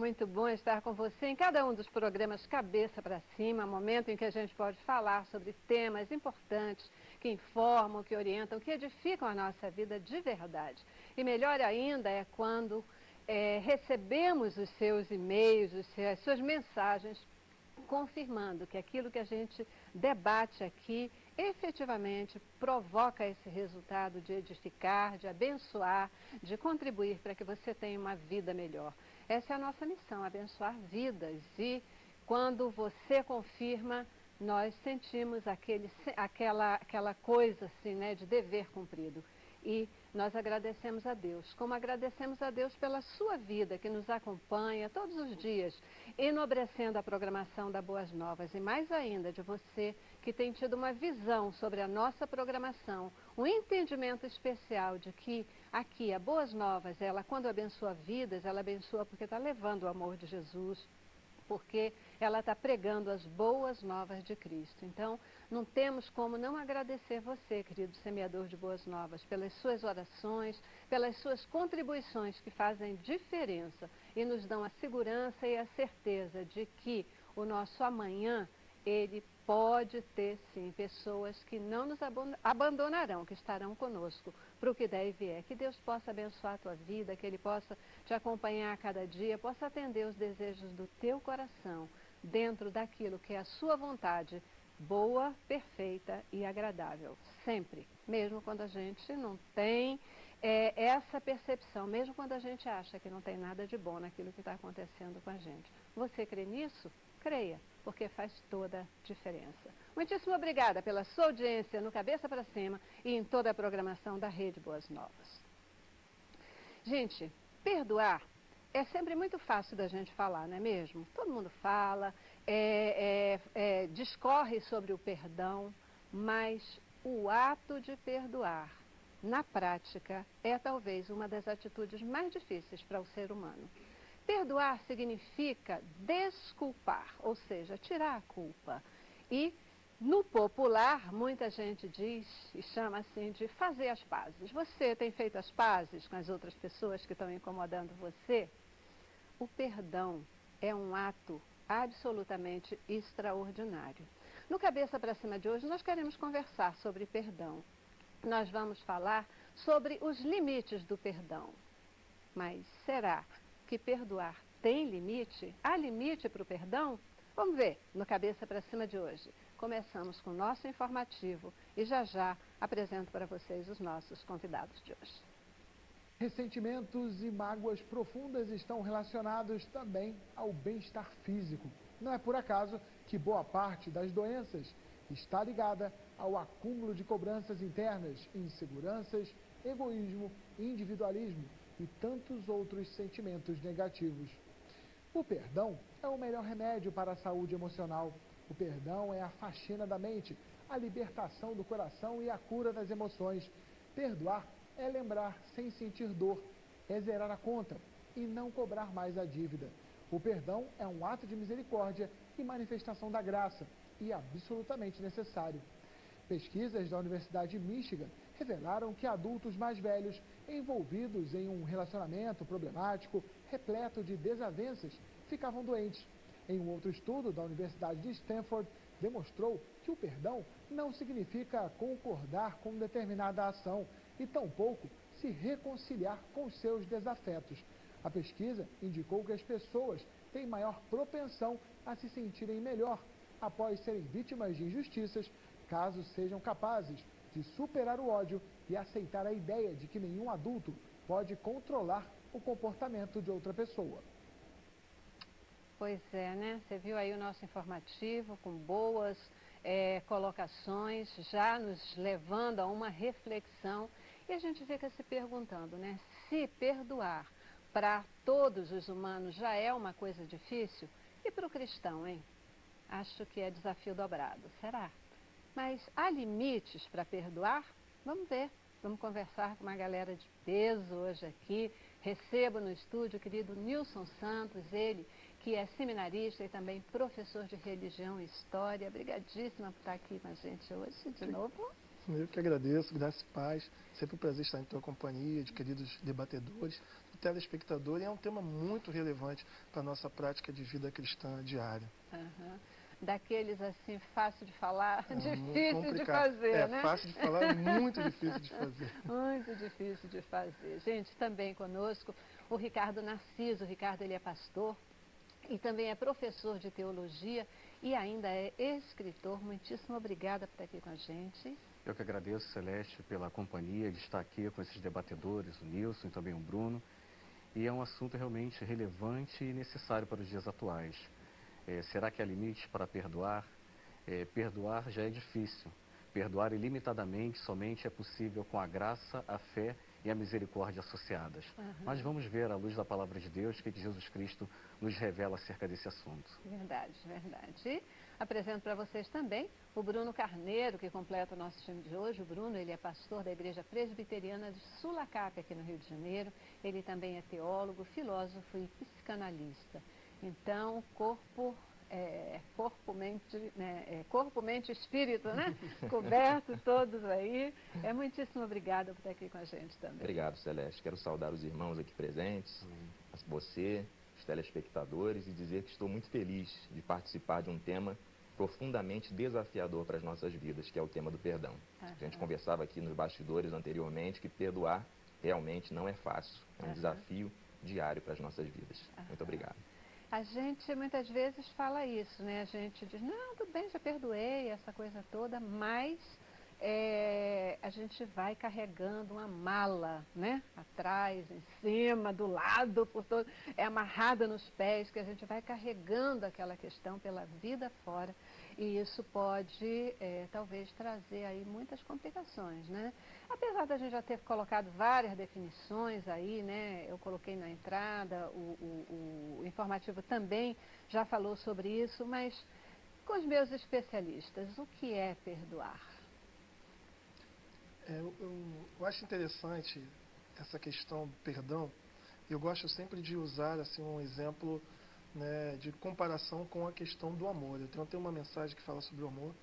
Muito bom estar com você em cada um dos programas Cabeça para Cima, momento em que a gente pode falar sobre temas importantes que informam, que orientam, que edificam a nossa vida de verdade. E melhor ainda é quando recebemos os seus e-mails, as suas mensagens, confirmando que aquilo que a gente debate aqui efetivamente provoca esse resultado de edificar, de abençoar, de contribuir para que você tenha uma vida melhor. Essa é a nossa missão, abençoar vidas. E quando você confirma, nós sentimos aquela coisa assim, né, de dever cumprido. E nós agradecemos a Deus, como agradecemos a Deus pela sua vida que nos acompanha todos os dias, enobrecendo a programação da Boas Novas. E mais ainda, de você que tem tido uma visão sobre a nossa programação, um entendimento especial de que aqui a Boas Novas, ela quando abençoa vidas, ela abençoa porque está levando o amor de Jesus, porque ela está pregando as boas novas de Cristo. Então, não temos como não agradecer você, querido semeador de boas novas, pelas suas orações, pelas suas contribuições que fazem diferença e nos dão a segurança e a certeza de que o nosso amanhã, ele pode ter sim pessoas que não nos abandonarão, que estarão conosco para o que der e vier. Que Deus possa abençoar a tua vida, que Ele possa te acompanhar a cada dia, possa atender os desejos do teu coração, dentro daquilo que é a sua vontade, boa, perfeita e agradável. Sempre, mesmo quando a gente não tem essa percepção, mesmo quando a gente acha que não tem nada de bom naquilo que está acontecendo com a gente. Você crê nisso? Creia, porque faz toda a diferença. Muitíssimo obrigada pela sua audiência no Cabeça para Cima e em toda a programação da Rede Boas Novas. Gente, perdoar é sempre muito fácil da gente falar, não é mesmo? Todo mundo fala, discorre sobre o perdão, mas o ato de perdoar, na prática, é talvez uma das atitudes mais difíceis para o ser humano. Perdoar significa desculpar, ou seja, tirar a culpa. E, no popular, muita gente diz e chama assim de fazer as pazes. Você tem feito as pazes com as outras pessoas que estão incomodando você? O perdão é um ato absolutamente extraordinário. No Cabeça para Cima de hoje, nós queremos conversar sobre perdão. Nós vamos falar sobre os limites do perdão. Mas será que perdoar tem limite? Há limite para o perdão? Vamos ver no Cabeça para Cima de hoje. Começamos com o nosso informativo e já apresento para vocês os nossos convidados de hoje. Ressentimentos e mágoas profundas estão relacionados também ao bem-estar físico. Não é por acaso que boa parte das doenças está ligada ao acúmulo de cobranças internas, inseguranças, egoísmo, individualismo e tantos outros sentimentos negativos. O perdão é o melhor remédio para a saúde emocional. O perdão é a faxina da mente, a libertação do coração e a cura das emoções. Perdoar é lembrar sem sentir dor, é zerar a conta e não cobrar mais a dívida. O perdão é um ato de misericórdia e manifestação da graça, e absolutamente necessário. Pesquisas da Universidade de Michigan revelaram que adultos mais velhos envolvidos em um relacionamento problemático, repleto de desavenças, ficavam doentes. Em um outro estudo da Universidade de Stanford, demonstrou que o perdão não significa concordar com determinada ação e tampouco se reconciliar com os seus desafetos. A pesquisa indicou que as pessoas têm maior propensão a se sentirem melhor após serem vítimas de injustiças, caso sejam capazes de superar o ódio e aceitar a ideia de que nenhum adulto pode controlar o comportamento de outra pessoa. Pois é, né? Você viu aí o nosso informativo com boas colocações, já nos levando a uma reflexão. E a gente fica se perguntando, né? Se perdoar para todos os humanos já é uma coisa difícil, e para o cristão, hein? Acho que é desafio dobrado. Será? Mas há limites para perdoar? Vamos ver. Vamos conversar com uma galera de peso hoje aqui. Recebo no estúdio o querido Nilson Santos, ele que é seminarista e também professor de religião e história. Obrigadíssima por estar aqui com a gente hoje, de novo. Eu que agradeço, graças e paz. Sempre um prazer estar em tua companhia, de queridos debatedores. telespectador e é um tema muito relevante para a nossa prática de vida cristã diária. Uhum. Daqueles assim, fácil de falar, É difícil de fazer, né? É fácil de falar, muito difícil de fazer. Muito difícil de fazer. Gente, também conosco o Ricardo Narciso. O Ricardo, ele é pastor e também é professor de teologia e ainda é escritor. Muitíssimo obrigada por estar aqui com a gente. Eu que agradeço, Celeste, pela companhia de estar aqui com esses debatedores, o Nilson e também o Bruno. E é um assunto realmente relevante e necessário para os dias atuais. Será que há limite para perdoar? Perdoar já é difícil. Perdoar ilimitadamente somente é possível com a graça, a fé e a misericórdia associadas. Mas vamos ver, à luz da palavra de Deus, o que Jesus Cristo nos revela acerca desse assunto. Verdade, verdade. E apresento para vocês também o Bruno Carneiro, que completa o nosso time de hoje. O Bruno, ele é pastor da Igreja Presbiteriana de Sulacap, aqui no Rio de Janeiro. Ele também é teólogo, filósofo e psicanalista. Então, corpo, mente e espírito, né? Coberto todos aí. Muitíssimo obrigada por estar aqui com a gente também. Obrigado, Celeste. Quero saudar os irmãos aqui presentes, você, os telespectadores, e dizer que estou muito feliz de participar de um tema profundamente desafiador para as nossas vidas, que é o tema do perdão. A gente conversava aqui nos bastidores anteriormente que perdoar realmente não é fácil. É um desafio diário para as nossas vidas. Muito obrigado. A gente muitas vezes fala isso, né? A gente diz, não, tudo bem, já perdoei, essa coisa toda, mas a gente vai carregando uma mala, né? Atrás, em cima, do lado, por todo, amarrada nos pés, que a gente vai carregando aquela questão pela vida fora. E isso pode, talvez, trazer aí muitas complicações, né? Apesar da gente já ter colocado várias definições aí, né? Eu coloquei na entrada, o informativo também já falou sobre isso, mas com os meus especialistas, o que é perdoar? Eu acho interessante essa questão do perdão. Eu gosto sempre de usar assim, um exemplo, né, de comparação com a questão do amor. Eu tenho até uma mensagem que fala sobre o amor.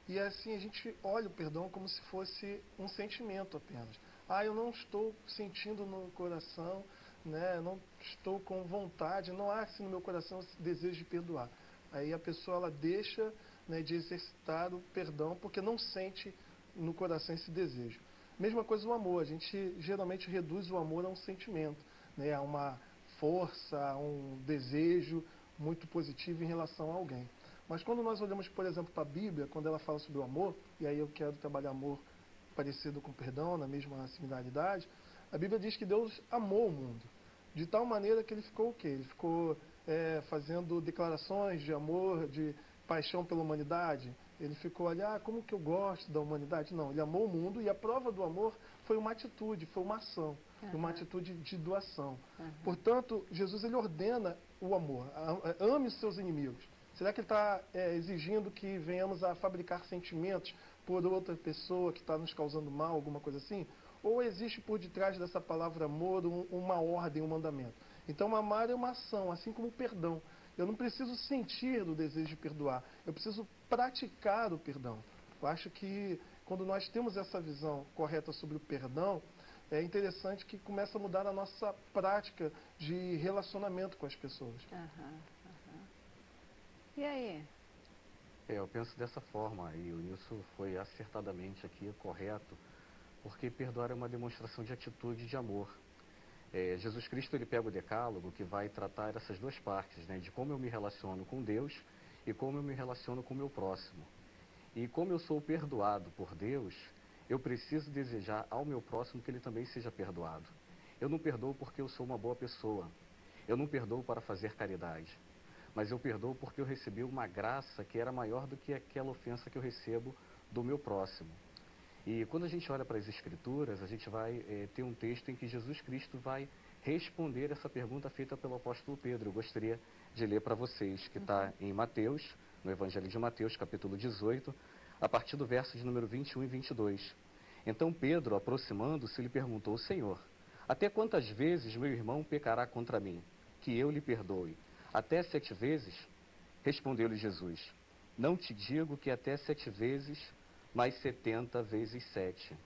E assim, a gente olha o perdão como se fosse um sentimento apenas. Eu não estou sentindo no coração, né, não estou com vontade, não há assim no meu coração esse desejo de perdoar. Aí a pessoa ela deixa, né, de exercitar o perdão porque não sente no coração esse desejo. Mesma coisa o amor, a gente geralmente reduz o amor a um sentimento, né, a uma força, a um desejo muito positivo em relação a alguém. Mas quando nós olhamos, por exemplo, para a Bíblia, quando ela fala sobre o amor, e aí eu quero trabalhar amor parecido com perdão, na mesma similaridade, a Bíblia diz que Deus amou o mundo, de tal maneira que ele ficou o quê? Ele ficou fazendo declarações de amor, de paixão pela humanidade. Ele ficou ali, como que eu gosto da humanidade? Não, ele amou o mundo e a prova do amor foi uma atitude, foi uma ação, uma atitude de doação. Portanto, Jesus ele ordena o amor, ame os seus inimigos. Será que ele está exigindo que venhamos a fabricar sentimentos por outra pessoa que está nos causando mal, alguma coisa assim? Ou existe por detrás dessa palavra amor uma ordem, um mandamento? Então, amar é uma ação, assim como o perdão. Eu não preciso sentir do desejo de perdoar, eu preciso praticar o perdão. Eu acho que quando nós temos essa visão correta sobre o perdão, é interessante que começa a mudar a nossa prática de relacionamento com as pessoas. E aí? Eu penso dessa forma, e o Nilson foi acertadamente aqui, correto, porque perdoar é uma demonstração de atitude de amor. Jesus Cristo ele pega o decálogo que vai tratar essas duas partes, né, de como eu me relaciono com Deus e como eu me relaciono com o meu próximo. E como eu sou perdoado por Deus, eu preciso desejar ao meu próximo que ele também seja perdoado. Eu não perdoo porque eu sou uma boa pessoa, eu não perdoo para fazer caridade, mas eu perdoo porque eu recebi uma graça que era maior do que aquela ofensa que eu recebo do meu próximo. E quando a gente olha para as Escrituras, a gente vai ter um texto em que Jesus Cristo vai responder essa pergunta feita pelo apóstolo Pedro. Eu gostaria de ler para vocês, que está em Mateus, no Evangelho de Mateus, capítulo 18, a partir do verso de número 21 e 22. Então Pedro, aproximando-se, lhe perguntou: Senhor, até quantas vezes meu irmão pecará contra mim, que eu lhe perdoe? Até 7 vezes? Respondeu-lhe Jesus: Não te digo que até 7 vezes, mas 70 vezes 7.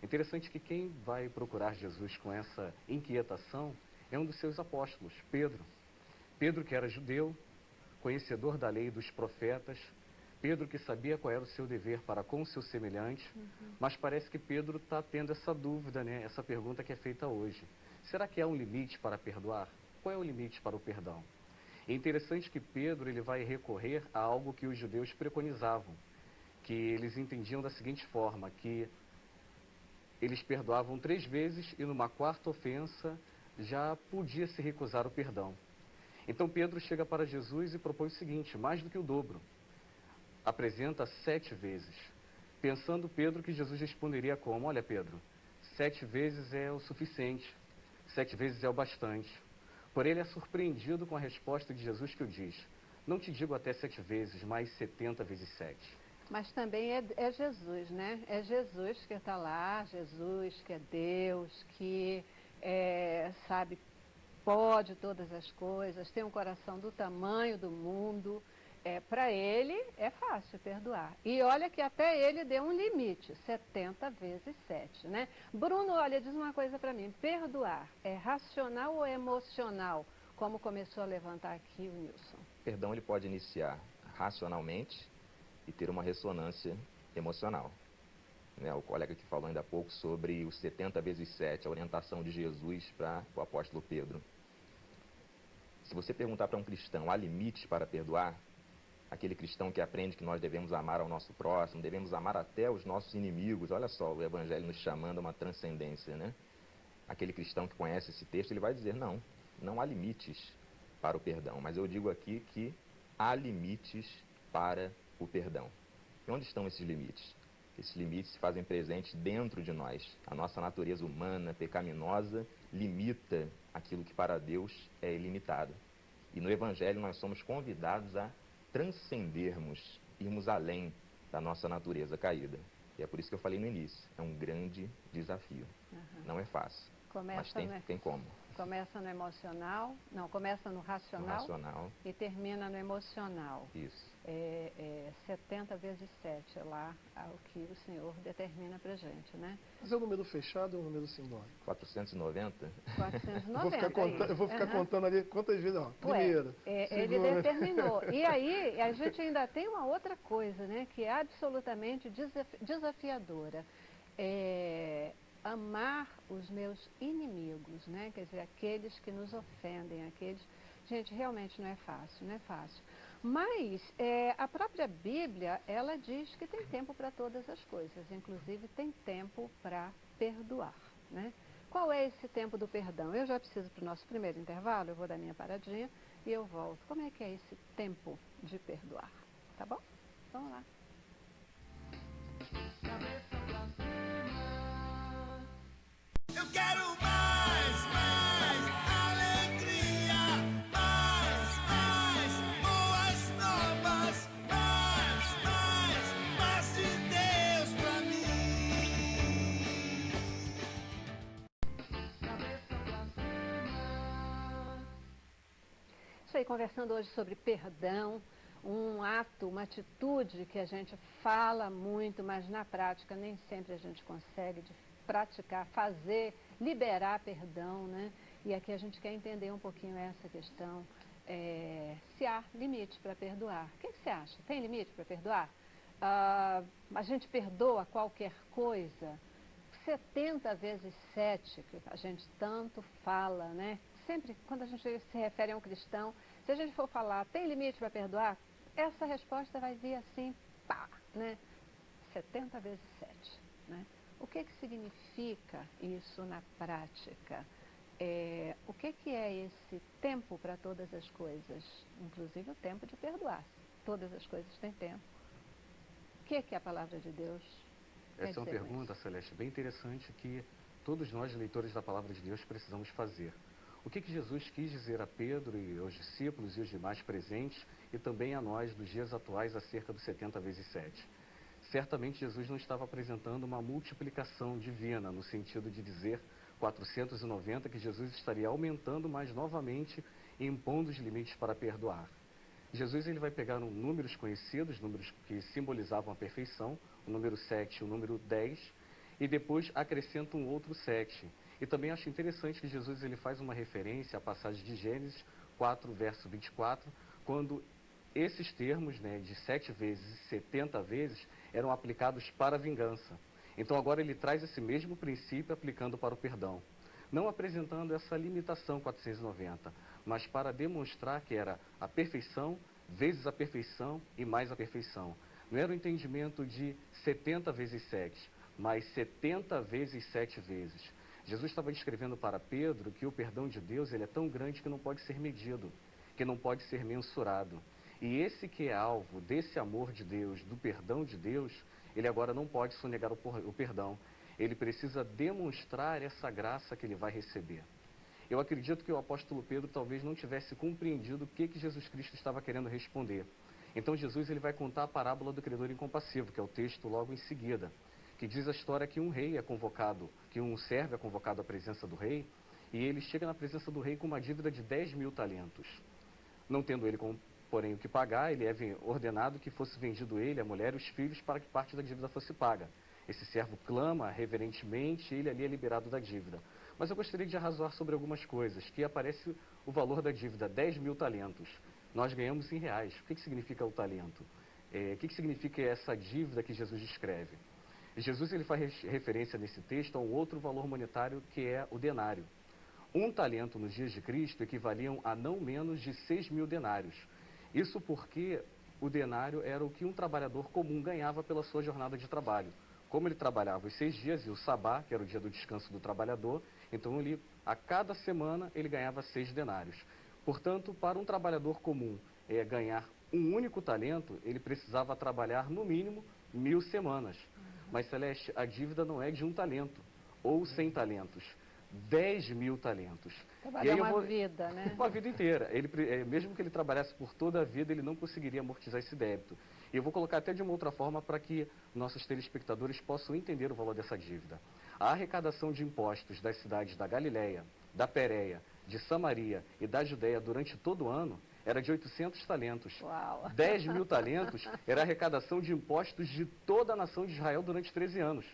Interessante que quem vai procurar Jesus com essa inquietação é um dos seus apóstolos, Pedro. Pedro que era judeu, conhecedor da lei e dos profetas, Pedro que sabia qual era o seu dever para com o seu semelhante, mas parece que Pedro está tendo essa dúvida, né? Essa pergunta que é feita hoje. Será que há um limite para perdoar? Qual é o limite para o perdão? É interessante que Pedro ele vai recorrer a algo que os judeus preconizavam, que eles entendiam da seguinte forma, que eles perdoavam 3 vezes e numa 4ª ofensa já podia se recusar o perdão. Então Pedro chega para Jesus e propõe o seguinte, mais do que o dobro. Apresenta 7 vezes. Pensando Pedro que Jesus responderia como, olha Pedro, 7 vezes é o suficiente, 7 vezes é o bastante. Porém ele é surpreendido com a resposta de Jesus que o diz, não te digo até 7 vezes, mas 70 vezes 7. Mas também é Jesus, né? É Jesus que está lá, Jesus que é Deus, que sabe, pode todas as coisas, tem um coração do tamanho do mundo. Para ele é fácil perdoar. E olha que até ele deu um limite, 70 vezes 7, né? Bruno, olha, diz uma coisa para mim, perdoar é racional ou emocional? Como começou a levantar aqui o Nilson. Perdão ele pode iniciar racionalmente e ter uma ressonância emocional. Né? O colega que falou ainda há pouco sobre os 70 vezes 7, a orientação de Jesus para o apóstolo Pedro. Se você perguntar para um cristão, há limites para perdoar? Aquele cristão que aprende que nós devemos amar ao nosso próximo, devemos amar até os nossos inimigos. Olha só, o Evangelho nos chamando a uma transcendência, né? Aquele cristão que conhece esse texto, ele vai dizer, não há limites para o perdão. Mas eu digo aqui que há limites para o perdão. E onde estão esses limites? Esses limites se fazem presentes dentro de nós. A nossa natureza humana, pecaminosa, limita aquilo que para Deus é ilimitado. E no Evangelho nós somos convidados a transcendermos, irmos além da nossa natureza caída. E é por isso que eu falei no início, é um grande desafio. Não é fácil, mas tem como. Começa no emocional, começa no racional, e termina no emocional. Isso. 70 vezes 7 é lá o que o Senhor determina pra gente, né? Mas é um número fechado ou um número simbólico? 490? 490. Eu vou ficar contando ali quantas vezes, primeira, ele determinou. E aí, a gente ainda tem uma outra coisa, né, que é absolutamente desafiadora. Amar os meus inimigos, né? Quer dizer, aqueles que nos ofendem, aqueles... Gente, realmente não é fácil. Mas a própria Bíblia, ela diz que tem tempo para todas as coisas, inclusive tem tempo para perdoar, né? Qual é esse tempo do perdão? Eu já preciso para o nosso primeiro intervalo, eu vou dar minha paradinha e eu volto. Como é que é esse tempo de perdoar? Tá bom? Vamos lá. Eu quero mais alegria, mais boas novas, mais de Deus pra mim. Isso aí, conversando hoje sobre perdão, um ato, uma atitude que a gente fala muito, mas na prática nem sempre a gente consegue praticar, fazer, liberar perdão, né? E aqui a gente quer entender um pouquinho essa questão, se há limite para perdoar. O que você acha? Tem limite para perdoar? A gente perdoa qualquer coisa? 70 vezes 7, que a gente tanto fala, né? Sempre, quando a gente se refere a um cristão, se a gente for falar, tem limite para perdoar? Essa resposta vai vir assim, pá, né? 70 vezes 7, né? O que significa isso na prática? O que é esse tempo para todas as coisas? Inclusive o tempo de perdoar. Todas as coisas têm tempo. O que a palavra de Deus quer dizer? Essa é uma pergunta, Celeste, bem interessante que todos nós, leitores da palavra de Deus, precisamos fazer. O que Jesus quis dizer a Pedro e aos discípulos e os demais presentes e também a nós dos dias atuais acerca dos 70 vezes 7? Certamente Jesus não estava apresentando uma multiplicação divina, no sentido de dizer 490, que Jesus estaria aumentando, mas novamente impondo os limites para perdoar. Jesus ele vai pegar números conhecidos, números que simbolizavam a perfeição, o número 7 e o número 10, e depois acrescenta um outro 7. E também acho interessante que Jesus ele faz uma referência à passagem de Gênesis 4, verso 24, quando esses termos, né, de 7 vezes e 70 vezes, eram aplicados para a vingança. Então agora ele traz esse mesmo princípio aplicando para o perdão. Não apresentando essa limitação 490, mas para demonstrar que era a perfeição vezes a perfeição e mais a perfeição. Não era o entendimento de 70 vezes 7, mas 70 vezes 7 vezes. Jesus estava descrevendo para Pedro que o perdão de Deus ele é tão grande que não pode ser medido, que não pode ser mensurado. E esse que é alvo desse amor de Deus, do perdão de Deus, ele agora não pode sonegar o perdão. Ele precisa demonstrar essa graça que ele vai receber. Eu acredito que o apóstolo Pedro talvez não tivesse compreendido o que Jesus Cristo estava querendo responder. Então Jesus ele vai contar a parábola do credor incompassivo, que é o texto logo em seguida, que diz a história que um rei é convocado, que um servo é convocado à presença do rei, e ele chega na presença do rei com uma dívida de 10.000 talentos. Não tendo ele, porém, o que pagar, ele é ordenado que fosse vendido ele, a mulher e os filhos para que parte da dívida fosse paga. Esse servo clama reverentemente e ele ali é liberado da dívida. Mas eu gostaria de arrazoar sobre algumas coisas, que aparece o valor da dívida, 10.000 talentos. Nós ganhamos em reais. O que significa o talento? O que significa essa dívida que Jesus descreve? Jesus ele faz referência nesse texto a um outro valor monetário que é o denário. Um talento nos dias de Cristo equivaliam a não menos de 6.000 denários. Isso porque o denário era o que um trabalhador comum ganhava pela sua jornada de trabalho. Como ele trabalhava os 6 dias e o sabá, que era o dia do descanso do trabalhador, então a cada semana ele ganhava 6 denários. Portanto, para um trabalhador comum ganhar um único talento, ele precisava trabalhar no mínimo 1.000 semanas. Mas, Celeste, a dívida não é de um talento ou 100 talentos, 10.000 talentos. Trabalhar uma vida, né? Uma vida inteira. Mesmo que ele trabalhasse por toda a vida, ele não conseguiria amortizar esse débito. E eu vou colocar até de uma outra forma para que nossos telespectadores possam entender o valor dessa dívida. A arrecadação de impostos das cidades da Galileia, da Pérea, de Samaria e da Judéia durante todo o ano era de 800 talentos. Uau. 10.000 talentos era a arrecadação de impostos de toda a nação de Israel durante 13 anos.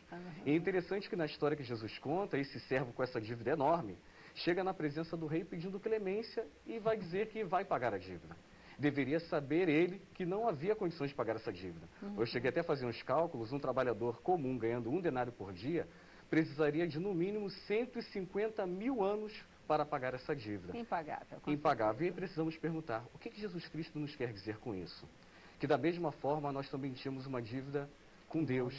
E é interessante que na história que Jesus conta, esse servo com essa dívida enorme, chega na presença do rei pedindo clemência e vai dizer que vai pagar a dívida. Deveria saber ele que não havia condições de pagar essa dívida. Eu cheguei até a fazer uns cálculos, um trabalhador comum ganhando 1 denário por dia, precisaria de no mínimo 150.000 anos para pagar essa dívida. Impagável. Impagável. E aí precisamos perguntar, o que Jesus Cristo nos quer dizer com isso? Que da mesma forma nós também tínhamos uma dívida com Deus,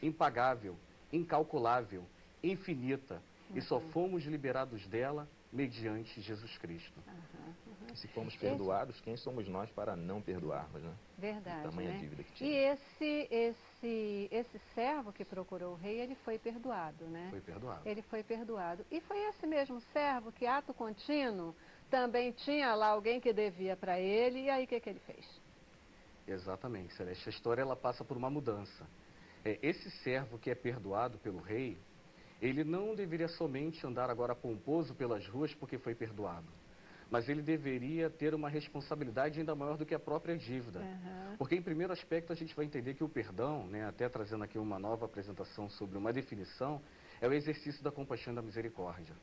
impagável, incalculável, infinita, e só fomos liberados dela mediante Jesus Cristo. E se fomos perdoados, quem somos nós para não perdoarmos, né? Verdade, Tamanha né? dívida que E tinha. esse servo que procurou o rei, ele foi perdoado, né? Foi perdoado. Ele foi perdoado. E foi esse mesmo servo que, ato contínuo, também tinha lá alguém que devia para ele, e aí o que ele fez? Exatamente, Celeste. A história ela passa por uma mudança. Esse servo que é perdoado pelo rei, ele não deveria somente andar agora pomposo pelas ruas porque foi perdoado. Mas ele deveria ter uma responsabilidade ainda maior do que a própria dívida. Porque, em primeiro aspecto, a gente vai entender que o perdão, né, até trazendo aqui uma nova apresentação sobre uma definição, é o exercício da compaixão e da misericórdia.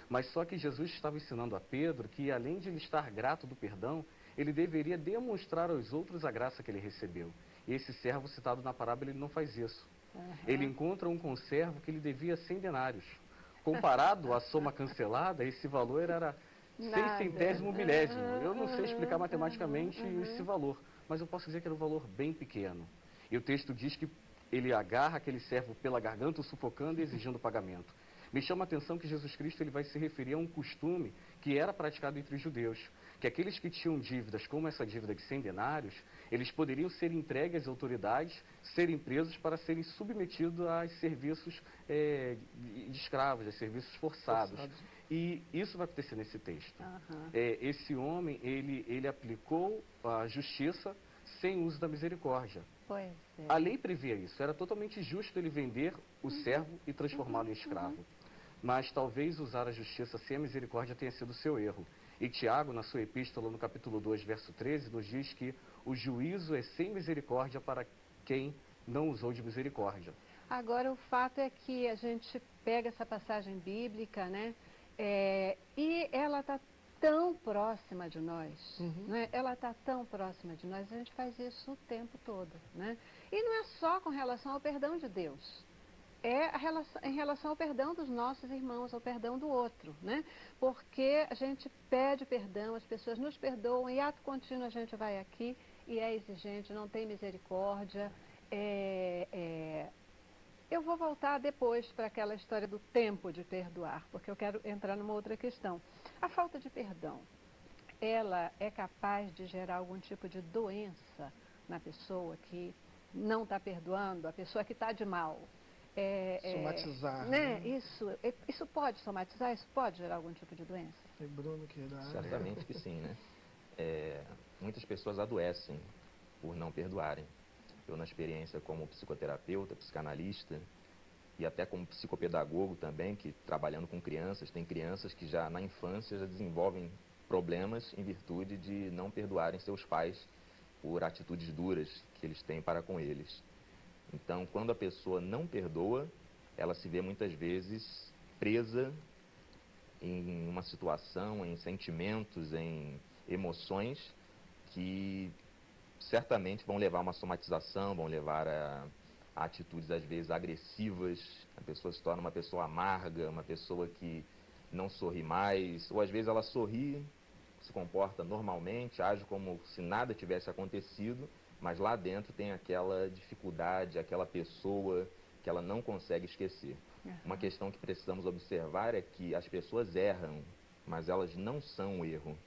Mas só que Jesus estava ensinando a Pedro que, além de ele estar grato do perdão, ele deveria demonstrar aos outros a graça que ele recebeu. E esse servo citado na parábola, ele não faz isso. Ele encontra um conservo que lhe devia 100 denários. Comparado à soma cancelada, esse valor era 6 centésimo milésimo. Eu não sei explicar matematicamente esse valor, mas eu posso dizer que era um valor bem pequeno. E o texto diz que ele agarra aquele servo pela garganta, o sufocando e exigindo pagamento. Me chama a atenção que Jesus Cristo ele vai se referir a um costume que era praticado entre os judeus, que aqueles que tinham dívidas, como essa dívida de 100 denários, eles poderiam ser entregues às autoridades, serem presos para serem submetidos a serviços de escravos, a serviços forçados. E isso vai acontecer nesse texto. Esse homem, ele aplicou a justiça sem uso da misericórdia. Pois é. A lei previa isso. Era totalmente justo ele vender o servo e transformá-lo em escravo. Mas talvez usar a justiça sem a misericórdia tenha sido o seu erro. E Tiago, na sua epístola, no capítulo 2, verso 13, nos diz que o juízo é sem misericórdia para quem não usou de misericórdia. Agora, o fato é que a gente pega essa passagem bíblica, né? E ela está tão próxima de nós, né? Ela está tão próxima de nós, a gente faz isso o tempo todo, né? E não é só com relação ao perdão de Deus. Em relação ao perdão dos nossos irmãos, ao perdão do outro, né? Porque a gente pede perdão, as pessoas nos perdoam e ato contínuo a gente vai aqui e é exigente, não tem misericórdia. Eu vou voltar depois para aquela história do tempo de perdoar, porque eu quero entrar numa outra questão. A falta de perdão, ela é capaz de gerar algum tipo de doença na pessoa que não está perdoando, a pessoa que está de mal. Somatizar. Né? Isso pode somatizar? Isso pode gerar algum tipo de doença? É Bruno que dá. Certamente que sim, né? Muitas pessoas adoecem por não perdoarem. Eu, na experiência como psicoterapeuta, psicanalista e até como psicopedagogo também, que trabalhando com crianças, tem crianças que já na infância já desenvolvem problemas em virtude de não perdoarem seus pais por atitudes duras que eles têm para com eles. Então, quando a pessoa não perdoa, ela se vê muitas vezes presa em uma situação, em sentimentos, em emoções que certamente vão levar a uma somatização, vão levar a atitudes às vezes agressivas, a pessoa se torna uma pessoa amarga, uma pessoa que não sorri mais, ou às vezes ela sorri, se comporta normalmente, age como se nada tivesse acontecido, mas lá dentro tem aquela dificuldade, aquela pessoa que ela não consegue esquecer. Uma questão que precisamos observar é que as pessoas erram, mas elas não são o erro.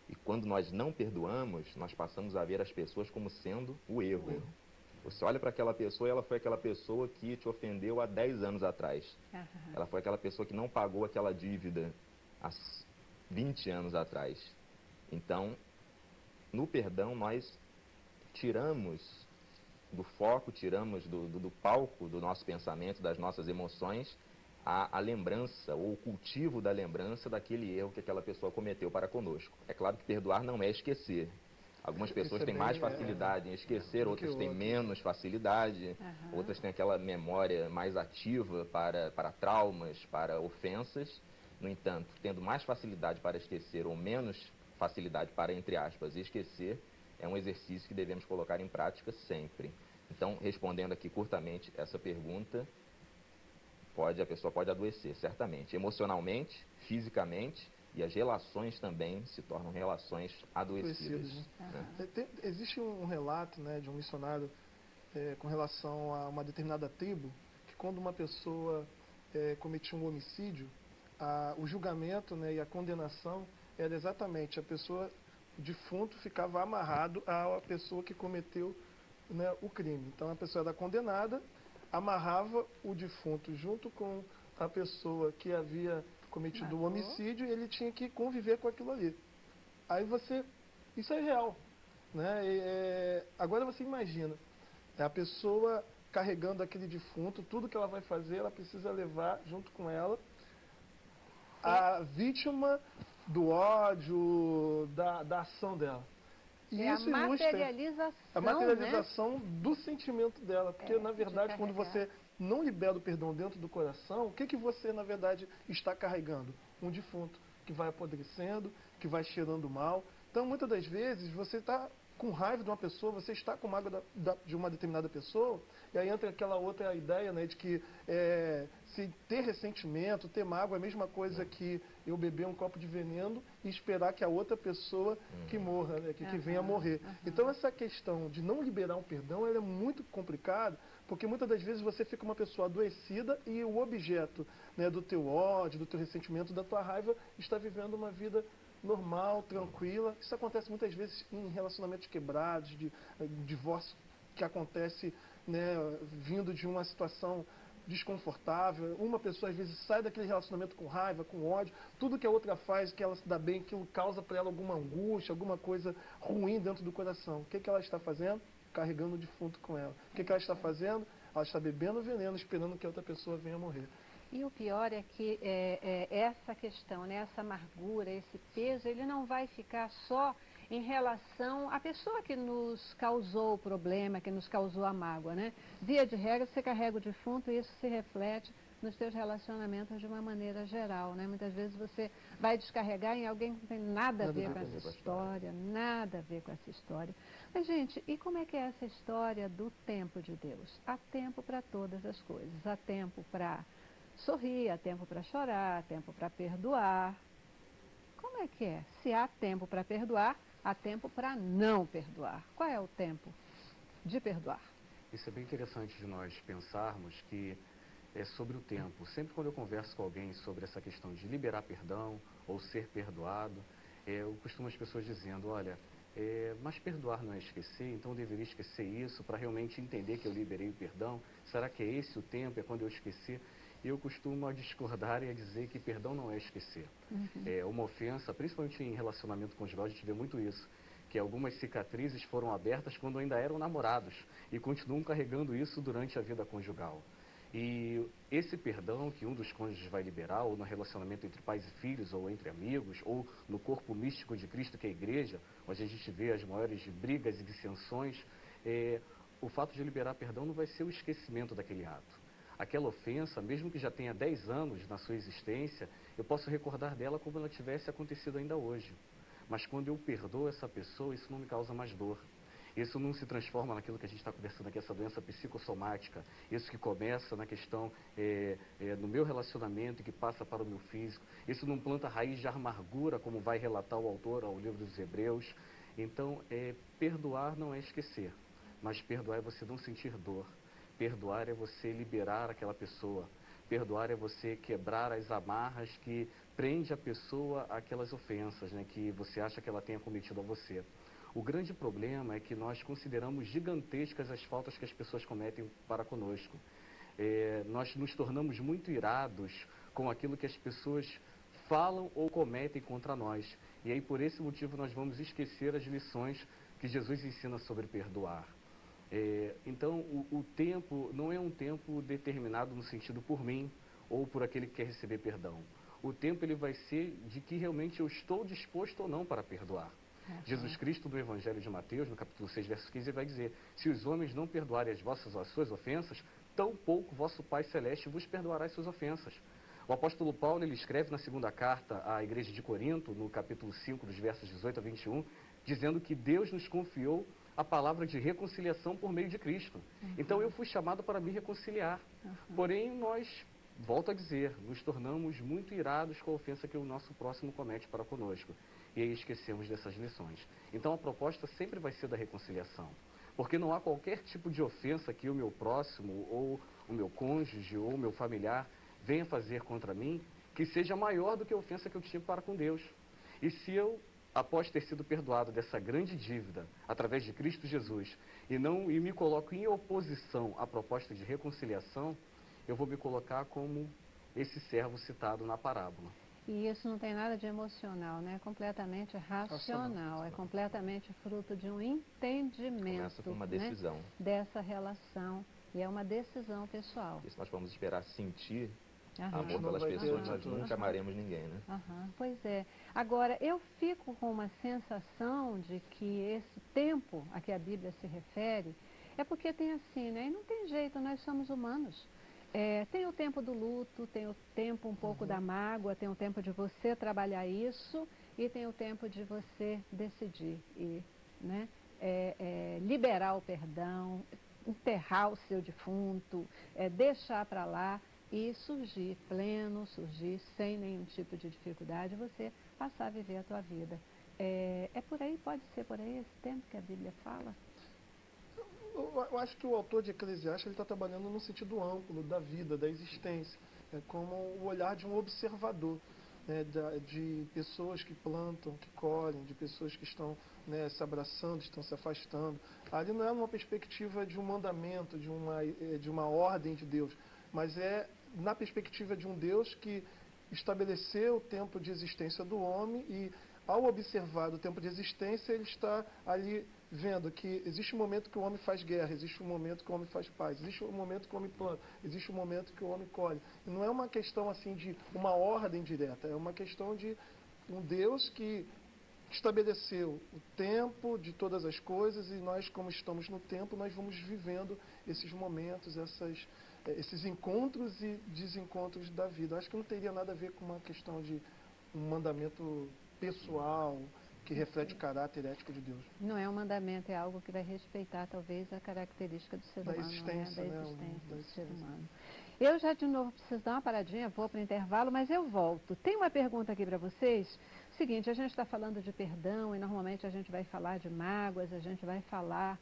E quando nós não perdoamos, nós passamos a ver as pessoas como sendo o erro. Você olha para aquela pessoa e ela foi aquela pessoa que te ofendeu há 10 anos atrás. Ela foi aquela pessoa que não pagou aquela dívida há 20 anos atrás. Então, no perdão, nós tiramos do foco, tiramos do palco do nosso pensamento, das nossas emoções, a lembrança, ou o cultivo da lembrança daquele erro que aquela pessoa cometeu para conosco. É claro que perdoar não é esquecer. Algumas pessoas têm mais facilidade em esquecer, outras têm menos facilidade, outras têm aquela memória mais ativa para traumas, para ofensas. No entanto, tendo mais facilidade para esquecer ou menos facilidade para, entre aspas, esquecer, é um exercício que devemos colocar em prática sempre. Então, respondendo aqui curtamente essa pergunta, a pessoa pode adoecer, certamente, emocionalmente, fisicamente, e as relações também se tornam relações adoecidas. Né? Existe um relato, né, de um missionário com relação a uma determinada tribo, que quando uma pessoa cometia um homicídio, o julgamento, né, e a condenação era exatamente a pessoa, o defunto ficava amarrado à pessoa que cometeu, né, o crime. Então a pessoa era condenada, amarrava o defunto junto com a pessoa que havia cometido o homicídio e ele tinha que conviver com aquilo ali. Aí isso é real, né? Agora você imagina, a pessoa carregando aquele defunto, tudo que ela vai fazer, ela precisa levar junto com ela a vítima do ódio, da ação dela. E isso a materialização, a materialização, né, do sentimento dela. Porque, na verdade, quando você não libera o perdão dentro do coração, o que você, na verdade, está carregando? Um defunto que vai apodrecendo, que vai cheirando mal. Então, muitas das vezes, você está com raiva de uma pessoa, você está com mágoa de uma determinada pessoa, e aí entra aquela outra ideia, né, de que se ter ressentimento, ter mágoa é a mesma coisa que eu beber um copo de veneno e esperar que a outra pessoa que morra, né, que venha a morrer. Então essa questão de não liberar um perdão, ela é muito complicada, porque muitas das vezes você fica uma pessoa adoecida e o objeto, né, do teu ódio, do teu ressentimento, da tua raiva, está vivendo uma vida normal, tranquila. Isso acontece muitas vezes em relacionamentos quebrados, de divórcio que acontece, né, vindo de uma situação desconfortável. Uma pessoa às vezes sai daquele relacionamento com raiva, com ódio, tudo que a outra faz, que ela se dá bem, aquilo causa para ela alguma angústia, alguma coisa ruim dentro do coração. O que ela está fazendo? Carregando o defunto com ela. O que ela está fazendo? Ela está bebendo veneno, esperando que a outra pessoa venha morrer. E o pior é que essa questão, né, essa amargura, esse peso, ele não vai ficar só em relação à pessoa que nos causou o problema, que nos causou a mágoa, né? Via de regra, você carrega o defunto e isso se reflete nos seus relacionamentos de uma maneira geral, né? Muitas vezes você vai descarregar em alguém que não tem nada a ver com essa história, nada a ver com essa história. Mas, gente, e como é que é essa história do tempo de Deus? Há tempo para todas as coisas. Há tempo para sorrir, há tempo para chorar, há tempo para perdoar. Como é que é? Se há tempo para perdoar, há tempo para não perdoar. Qual é o tempo de perdoar? Isso é bem interessante de nós pensarmos que é sobre o tempo. Sempre quando eu converso com alguém sobre essa questão de liberar perdão ou ser perdoado, eu costumo as pessoas dizendo, olha, mas perdoar não é esquecer, então eu deveria esquecer isso para realmente entender que eu liberei o perdão? Será que é esse o tempo, é quando eu esquecer? E eu costumo discordar e dizer que perdão não é esquecer. É uma ofensa, principalmente em relacionamento conjugal, a gente vê muito isso, que algumas cicatrizes foram abertas quando ainda eram namorados e continuam carregando isso durante a vida conjugal. E esse perdão que um dos cônjuges vai liberar, ou no relacionamento entre pais e filhos, ou entre amigos, ou no corpo místico de Cristo, que é a igreja, onde a gente vê as maiores brigas e dissensões, o fato de liberar perdão não vai ser o esquecimento daquele ato. Aquela ofensa, mesmo que já tenha 10 anos na sua existência, eu posso recordar dela como ela tivesse acontecido ainda hoje. Mas quando eu perdoo essa pessoa, isso não me causa mais dor. Isso não se transforma naquilo que a gente está conversando aqui, essa doença psicossomática. Isso que começa na questão no meu relacionamento e que passa para o meu físico. Isso não planta raiz de amargura, como vai relatar o autor ao livro dos Hebreus. Então, perdoar não é esquecer, mas perdoar é você não sentir dor. Perdoar é você liberar aquela pessoa. Perdoar é você quebrar as amarras que prende a pessoa àquelas ofensas, né, que você acha que ela tenha cometido a você. O grande problema é que nós consideramos gigantescas as faltas que as pessoas cometem para conosco. Nós nos tornamos muito irados com aquilo que as pessoas falam ou cometem contra nós. E aí, por esse motivo, nós vamos esquecer as lições que Jesus ensina sobre perdoar. Então, o tempo não é um tempo determinado no sentido por mim ou por aquele que quer receber perdão. O tempo ele vai ser de que realmente eu estou disposto ou não para perdoar. Jesus Cristo, no Evangelho de Mateus, no capítulo 6, verso 15, ele vai dizer, se os homens não perdoarem as suas ofensas, tampouco vosso Pai Celeste vos perdoará as suas ofensas. O apóstolo Paulo, ele escreve na segunda carta à igreja de Corinto, no capítulo 5, dos versos 18 a 21, dizendo que Deus nos confiou a palavra de reconciliação por meio de Cristo. Então eu fui chamado para me reconciliar. Porém, nós, volto a dizer, nos tornamos muito irados com a ofensa que o nosso próximo comete para conosco. E aí esquecemos dessas lições. Então a proposta sempre vai ser da reconciliação. Porque não há qualquer tipo de ofensa que o meu próximo, ou o meu cônjuge, ou o meu familiar venha fazer contra mim, que seja maior do que a ofensa que eu tive para com Deus. E se eu, após ter sido perdoado dessa grande dívida, através de Cristo Jesus, e me coloco em oposição à proposta de reconciliação, eu vou me colocar como esse servo citado na parábola. E isso não tem nada de emocional, né? É completamente racional, é completamente fruto de um entendimento. Começa com uma decisão. Né? Dessa relação, e é uma decisão pessoal. E se nós vamos esperar sentir amor pelas pessoas, nós nunca amaremos ninguém, né? Pois é. Agora, eu fico com uma sensação de que esse tempo a que a Bíblia se refere, é porque tem assim, né? E não tem jeito, nós somos humanos. Tem o tempo do luto, tem o tempo um pouco da mágoa, tem o tempo de você trabalhar isso e tem o tempo de você decidir e, né, liberar o perdão, enterrar o seu defunto, deixar para lá e surgir pleno, surgir sem nenhum tipo de dificuldade, você passar a viver a tua vida. É por aí, pode ser por aí esse tempo que a Bíblia fala? Eu acho que o autor de Eclesiastes está trabalhando no sentido amplo da vida, da existência, como o olhar de um observador, né, de pessoas que plantam, que colhem, de pessoas que estão, né, se abraçando, estão se afastando. Ali não é uma perspectiva de um mandamento, de uma ordem de Deus, mas é na perspectiva de um Deus que estabeleceu o tempo de existência do homem e, ao observar o tempo de existência, ele está ali vendo que existe um momento que o homem faz guerra, existe um momento que o homem faz paz, existe um momento que o homem planta, existe um momento que o homem colhe. E não é uma questão assim de uma ordem direta, é uma questão de um Deus que estabeleceu o tempo de todas as coisas e nós, como estamos no tempo, nós vamos vivendo esses momentos, esses encontros e desencontros da vida. Acho que não teria nada a ver com uma questão de um mandamento pessoal que reflete o caráter ético de Deus. Não é um mandamento, é algo que vai respeitar talvez a característica do ser Da humano, existência, né? Da né? existência Da do ser existência. humano. Eu já de novo preciso dar uma paradinha, vou para o intervalo, mas eu volto. Tem uma pergunta aqui para vocês. Seguinte, a gente está falando de perdão e normalmente a gente vai falar de mágoas, a gente vai falar...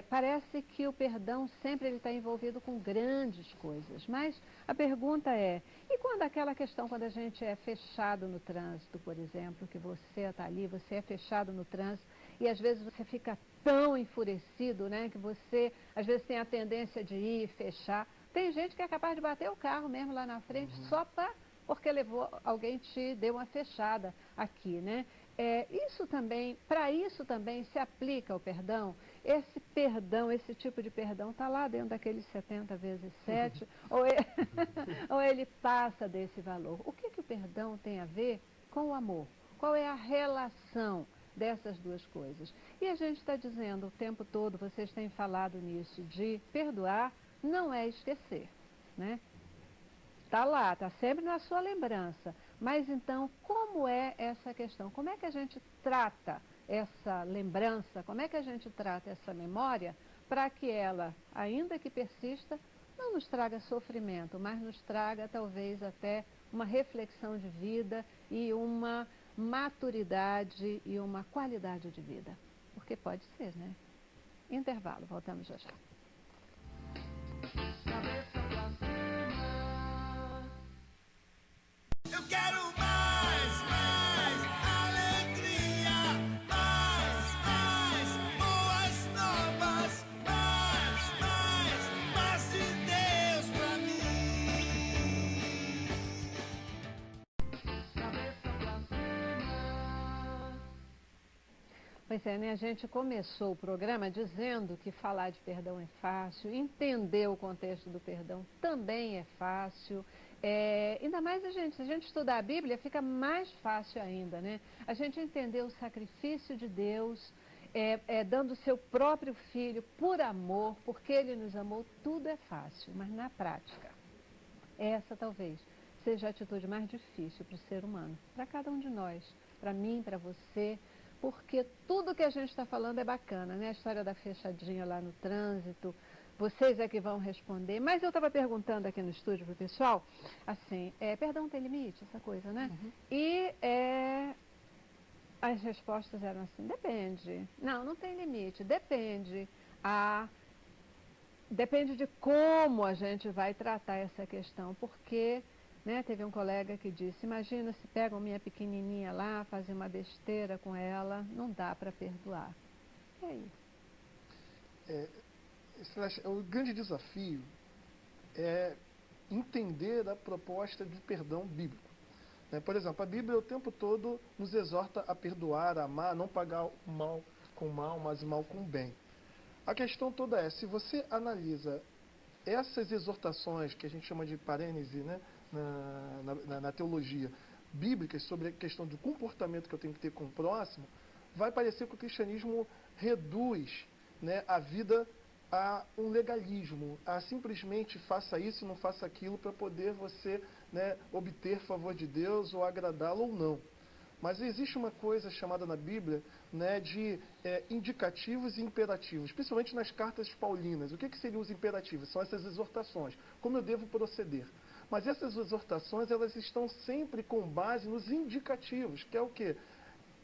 parece que o perdão sempre está envolvido com grandes coisas, mas a pergunta é, e quando aquela questão, quando a gente é fechado no trânsito, por exemplo, que você está ali, você é fechado no trânsito e às vezes você fica tão enfurecido, né, que você às vezes tem a tendência de ir fechar. Tem gente que é capaz de bater o carro mesmo lá na frente só porque alguém te deu uma fechada aqui, né? Para isso também se aplica o perdão. Esse perdão, esse tipo de perdão está lá dentro daqueles 70 vezes 7, ou ele passa desse valor. O que o perdão tem a ver com o amor? Qual é a relação dessas duas coisas? E a gente está dizendo o tempo todo, vocês têm falado nisso, de perdoar não é esquecer, né? Está lá, está sempre na sua lembrança. Mas então, como é essa questão? Como é que a gente trata essa lembrança? Como é que a gente trata essa memória para que ela, ainda que persista, não nos traga sofrimento, mas nos traga talvez até uma reflexão de vida e uma maturidade e uma qualidade de vida? Porque pode ser, né? Intervalo, voltamos já já. Eu quero mais alegria, mais boas novas, mais de Deus pra mim. Pois é, né? A gente começou o programa dizendo que falar de perdão é fácil, entender o contexto do perdão também é fácil. Ainda mais se a gente estudar a Bíblia, fica mais fácil ainda, né? A gente entender o sacrifício de Deus, dando o seu próprio filho por amor, porque ele nos amou, tudo é fácil, mas na prática, essa talvez seja a atitude mais difícil para o ser humano, para cada um de nós, para mim, para você, porque tudo que a gente está falando é bacana, né? A história da fechadinha lá no trânsito, vocês é que vão responder. Mas eu estava perguntando aqui no estúdio para o pessoal, assim, perdão tem limite, essa coisa, né? E as respostas eram assim, depende. Não tem limite, depende. Depende de como a gente vai tratar essa questão, porque... Né, teve um colega que disse, imagina se pegam minha pequenininha lá, fazem uma besteira com ela, não dá para perdoar. E aí? O grande desafio é entender a proposta de perdão bíblico. Por exemplo, a Bíblia o tempo todo nos exorta a perdoar, a amar, a não pagar o mal com o mal, mas o mal com o bem. A questão toda é, se você analisa essas exortações, que a gente chama de parênese, né, na teologia bíblicas, sobre a questão do comportamento que eu tenho que ter com o próximo, vai parecer que o cristianismo reduz, né, a vida a um legalismo, a simplesmente faça isso e não faça aquilo para poder você, né, obter favor de Deus ou agradá-lo ou não. Mas existe uma coisa chamada na Bíblia, né, de indicativos e imperativos, principalmente nas cartas paulinas. O que seriam os imperativos? São essas exortações. Como eu devo proceder? Mas essas exortações, elas estão sempre com base nos indicativos, que é o quê?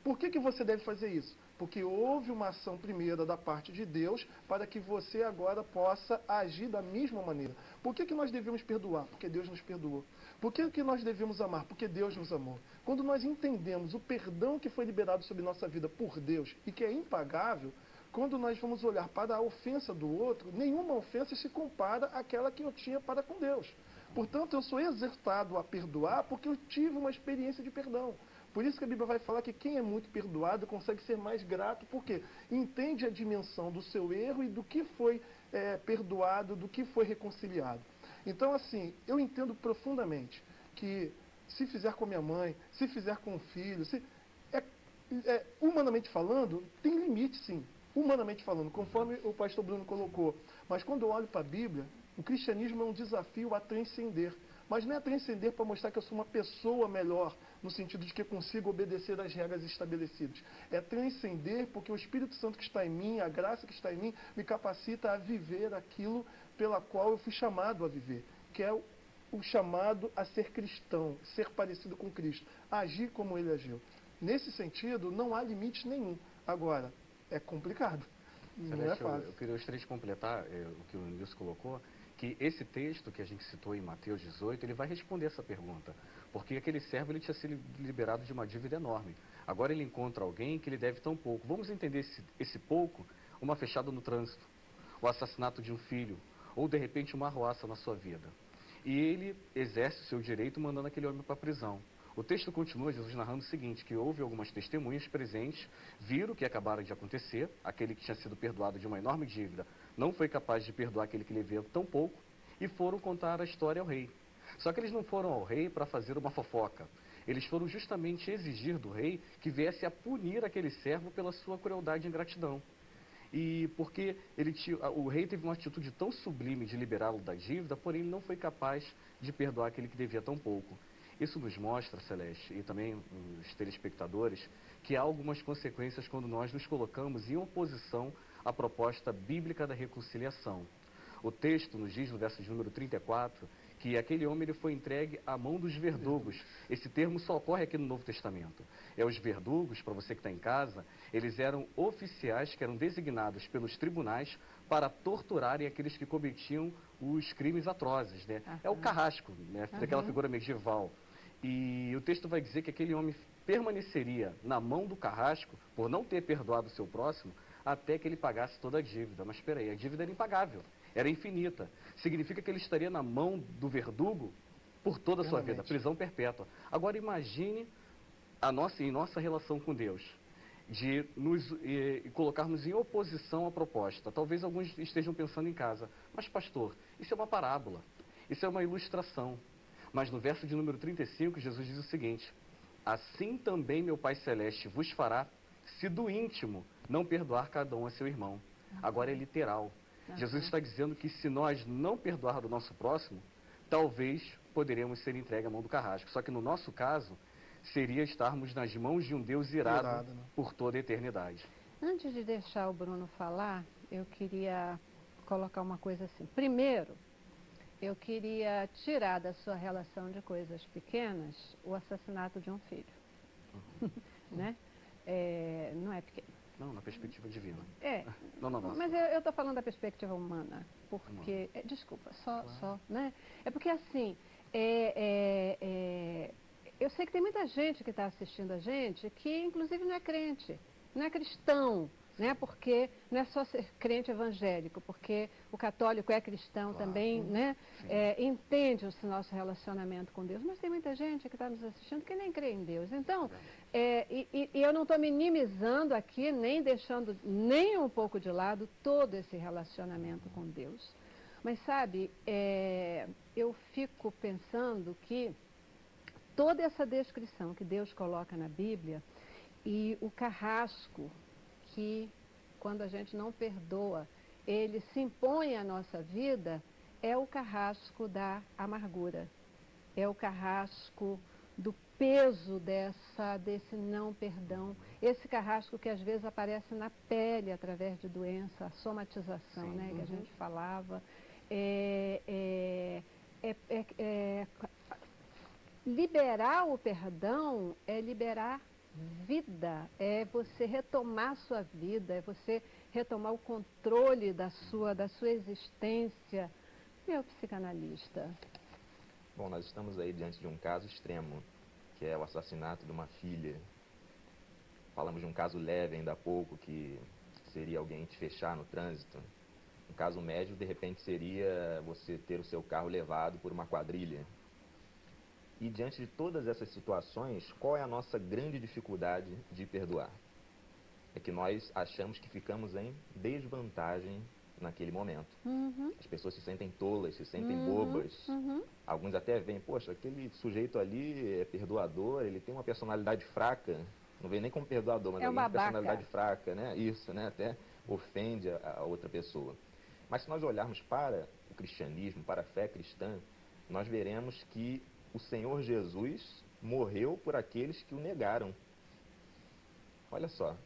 Por que você deve fazer isso? Porque houve uma ação primeira da parte de Deus para que você agora possa agir da mesma maneira. Por que nós devemos perdoar? Porque Deus nos perdoou. Por que nós devemos amar? Porque Deus nos amou. Quando nós entendemos o perdão que foi liberado sobre nossa vida por Deus e que é impagável, quando nós vamos olhar para a ofensa do outro, nenhuma ofensa se compara àquela que eu tinha para com Deus. Portanto, eu sou exortado a perdoar porque eu tive uma experiência de perdão. Por isso que a Bíblia vai falar que quem é muito perdoado consegue ser mais grato, porque entende a dimensão do seu erro e do que foi perdoado, do que foi reconciliado. Então, assim, eu entendo profundamente que se fizer com a minha mãe, se fizer com o filho, humanamente falando, tem limite sim. Humanamente falando, conforme o pastor Bruno colocou. Mas quando eu olho para a Bíblia, o cristianismo é um desafio a transcender. Mas não é transcender para mostrar que eu sou uma pessoa melhor, no sentido de que eu consigo obedecer às regras estabelecidas. É transcender porque o Espírito Santo que está em mim, a graça que está em mim, me capacita a viver aquilo pela qual eu fui chamado a viver, que é o chamado a ser cristão, ser parecido com Cristo, agir como ele agiu. Nesse sentido, não há limite nenhum. Agora, é complicado. Não é fácil. Eu gostaria de completar o que o Nilson colocou, que esse texto que a gente citou em Mateus 18, ele vai responder essa pergunta. Porque aquele servo ele tinha sido liberado de uma dívida enorme. Agora ele encontra alguém que lhe deve tão pouco. Vamos entender esse pouco, uma fechada no trânsito, o assassinato de um filho, ou de repente uma arruaça na sua vida. E ele exerce o seu direito mandando aquele homem para a prisão. O texto continua, Jesus narrando o seguinte, que houve algumas testemunhas presentes, viram o que acabara de acontecer, aquele que tinha sido perdoado de uma enorme dívida, não foi capaz de perdoar aquele que lhe devia tão pouco, e foram contar a história ao rei. Só que eles não foram ao rei para fazer uma fofoca, eles foram justamente exigir do rei que viesse a punir aquele servo pela sua crueldade e ingratidão. E porque o rei teve uma atitude tão sublime de liberá-lo da dívida, porém ele não foi capaz de perdoar aquele que devia tão pouco. Isso nos mostra, Celeste, e também os telespectadores, que há algumas consequências quando nós nos colocamos em oposição à proposta bíblica da reconciliação. O texto nos diz, no verso de número 34, que aquele homem ele foi entregue à mão dos verdugos. Esse termo só ocorre aqui no Novo Testamento. Os verdugos, para você que está em casa, eles eram oficiais que eram designados pelos tribunais para torturarem aqueles que cometiam os crimes atrozes, né? É o carrasco, né? Daquela figura medieval. E o texto vai dizer que aquele homem permaneceria na mão do carrasco, por não ter perdoado o seu próximo, até que ele pagasse toda a dívida. Mas espera aí, a dívida era impagável, era infinita. Significa que ele estaria na mão do verdugo por toda a sua vida, prisão perpétua. Agora imagine em nossa relação com Deus, de nos colocarmos em oposição à proposta. Talvez alguns estejam pensando em casa, mas pastor, isso é uma parábola, isso é uma ilustração. Mas no verso de número 35, Jesus diz o seguinte: assim também meu Pai Celeste vos fará, se do íntimo não perdoar cada um a seu irmão. Agora é literal. Jesus está dizendo que se nós não perdoar o nosso próximo, talvez poderemos ser entregues à mão do carrasco. Só que no nosso caso, seria estarmos nas mãos de um Deus irado por toda a eternidade. Antes de deixar o Bruno falar, eu queria colocar uma coisa assim. Primeiro, eu queria tirar da sua relação de coisas pequenas o assassinato de um filho. Né? Não é pequeno. Não, na perspectiva divina. Não, mas eu estou falando da perspectiva humana, porque... desculpa, só, né? É porque assim, eu sei que tem muita gente que está assistindo a gente que inclusive não é crente, não é cristão, né? Porque não é só ser crente evangélico, porque o católico é cristão também, né? Entende o nosso relacionamento com Deus, mas tem muita gente que está nos assistindo que nem crê em Deus. Então, e eu não estou minimizando aqui, nem deixando nem um pouco de lado todo esse relacionamento com Deus. Mas sabe, eu fico pensando que toda essa descrição que Deus coloca na Bíblia e o carrasco que, quando a gente não perdoa, ele se impõe à nossa vida, é o carrasco da amargura, é o carrasco do peso desse não perdão, esse carrasco que às vezes aparece na pele através de doença, a somatização, né, que a gente falava, liberar o perdão é liberar vida, é você retomar sua vida, é você retomar o controle da sua existência. Meu psicanalista. Bom, nós estamos aí diante de um caso extremo, que é o assassinato de uma filha. Falamos de um caso leve ainda há pouco, que seria alguém te fechar no trânsito. Um caso médio, de repente, seria você ter o seu carro levado por uma quadrilha. E diante de todas essas situações, qual é a nossa grande dificuldade de perdoar? É que nós achamos que ficamos em desvantagem naquele momento. As pessoas se sentem tolas, se sentem bobas. Alguns até veem, poxa, aquele sujeito ali é perdoador, ele tem uma personalidade fraca. Não vem nem como perdoador, mas É um alguém de babaca. personalidade fraca, né? Isso, né? Até ofende a outra pessoa. Mas se nós olharmos para o cristianismo, para a fé cristã, nós veremos que o Senhor Jesus morreu por aqueles que o negaram. Olha só,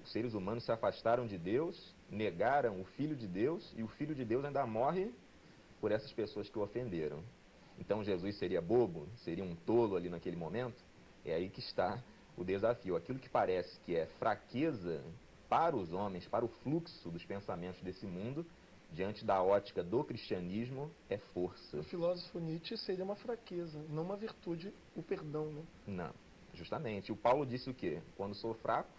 os seres humanos se afastaram de Deus, negaram o Filho de Deus, e o Filho de Deus ainda morre por essas pessoas que o ofenderam. Então Jesus seria bobo? Seria um tolo ali naquele momento? É aí que está o desafio. Aquilo que parece que é fraqueza para os homens, para o fluxo dos pensamentos desse mundo, diante da ótica do cristianismo, é força. O filósofo Nietzsche seria uma fraqueza, não uma virtude, o perdão, né? Não, justamente. O Paulo disse o quê? Quando sou fraco,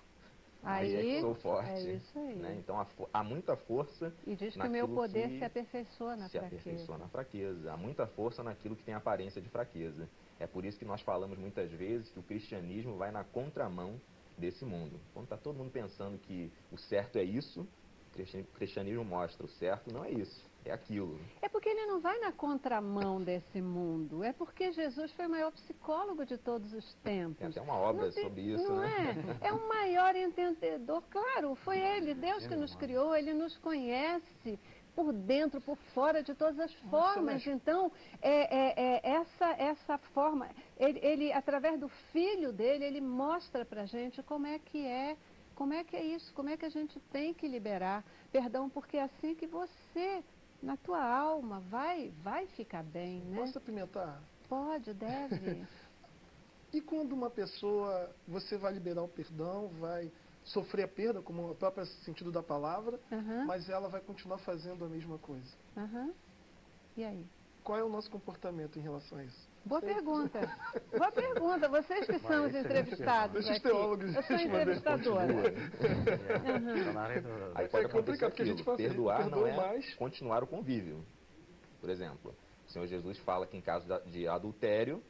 aí é que sou forte. É isso aí. Né? Então há muita força. E diz que o meu naquilo poder que se aperfeiçoa na se fraqueza. aperfeiçoa na fraqueza. Há muita força naquilo que tem aparência de fraqueza. É por isso que nós falamos muitas vezes que o cristianismo vai na contramão desse mundo. Quando está todo mundo pensando que o certo é isso, o cristianismo mostra, o certo não é isso, é aquilo. É porque ele não vai na contramão desse mundo. É porque Jesus foi o maior psicólogo de todos os tempos. Tem até uma obra Não tem- sobre isso, não né? é o maior entendedor. Claro, foi ele, Deus que nos criou, ele nos conhece por dentro, por fora, de todas as formas. mas- Então, essa forma, ele, através do filho dele, ele mostra pra gente como é que é isso, como é que a gente tem que liberar perdão, porque é assim que você, na tua alma, vai ficar bem, né? Posso apimentar? Pode, deve. E quando uma pessoa, você vai liberar o perdão, vai sofrer a perda, como o próprio sentido da palavra, Aham, mas ela vai continuar fazendo a mesma coisa. aham. E aí? Qual é o nosso comportamento em relação a isso? Boa pergunta. Boa pergunta. Vocês que são os excelente entrevistados Deixa os aqui. teólogos Eu sou responder. entrevistadora. Tá na área do- Aí pode É complicado, acontecer porque a gente aquilo. fala assim, Perdoar não perdoa é mais. continuar o convívio. Por exemplo, o Senhor Jesus fala que em caso de adultério,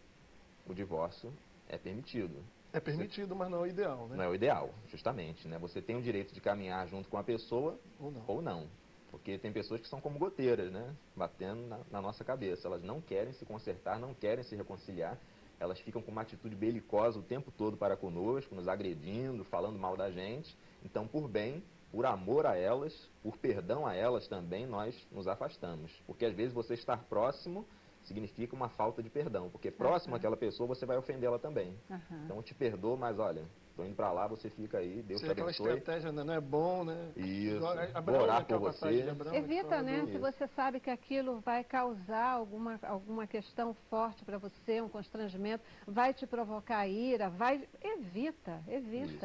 o divórcio é permitido. É permitido, mas não é o ideal, né? Não é o ideal, justamente, né? Você tem o direito de caminhar junto com a pessoa Ou não. ou não. Porque tem pessoas que são como goteiras, né? Batendo na nossa cabeça. Elas não querem se consertar, não querem se reconciliar. Elas ficam com uma atitude belicosa o tempo todo para conosco, nos agredindo, falando mal da gente. Então, por bem, por amor a elas, por perdão a elas também, nós nos afastamos. Porque às vezes você estar próximo significa uma falta de perdão. Porque próximo àquela pessoa você vai ofendê-la também. Aham. Então eu te perdoo, mas olha, estou indo para lá, você fica aí, Deus te Seria aquela abençoe. estratégia, né? Não é bom, né? Isso. Abraão, Vou orar aquela por passagem você. de Abraão, que Evita, fala né? do- Se você sabe que aquilo vai causar alguma questão forte para você, um constrangimento, vai te provocar ira, evita.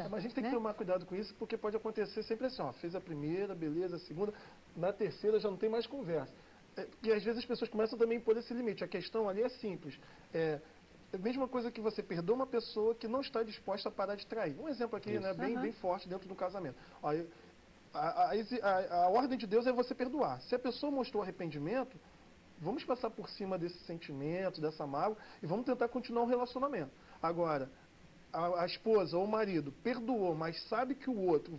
Mas a gente tem que né? tomar cuidado com isso, porque pode acontecer sempre assim, ó, fez a primeira, beleza, a segunda, na terceira já não tem mais conversa. E às vezes as pessoas começam também a impor esse limite. A questão ali é simples. É a mesma coisa que você perdoa uma pessoa que não está disposta a parar de trair. Um exemplo aqui, né, Aham. bem forte dentro do casamento. Ó, a ordem de Deus é você perdoar. Se a pessoa mostrou arrependimento, vamos passar por cima desse sentimento, dessa mágoa, e vamos tentar continuar o relacionamento. Agora, a esposa ou o marido perdoou, mas sabe que o outro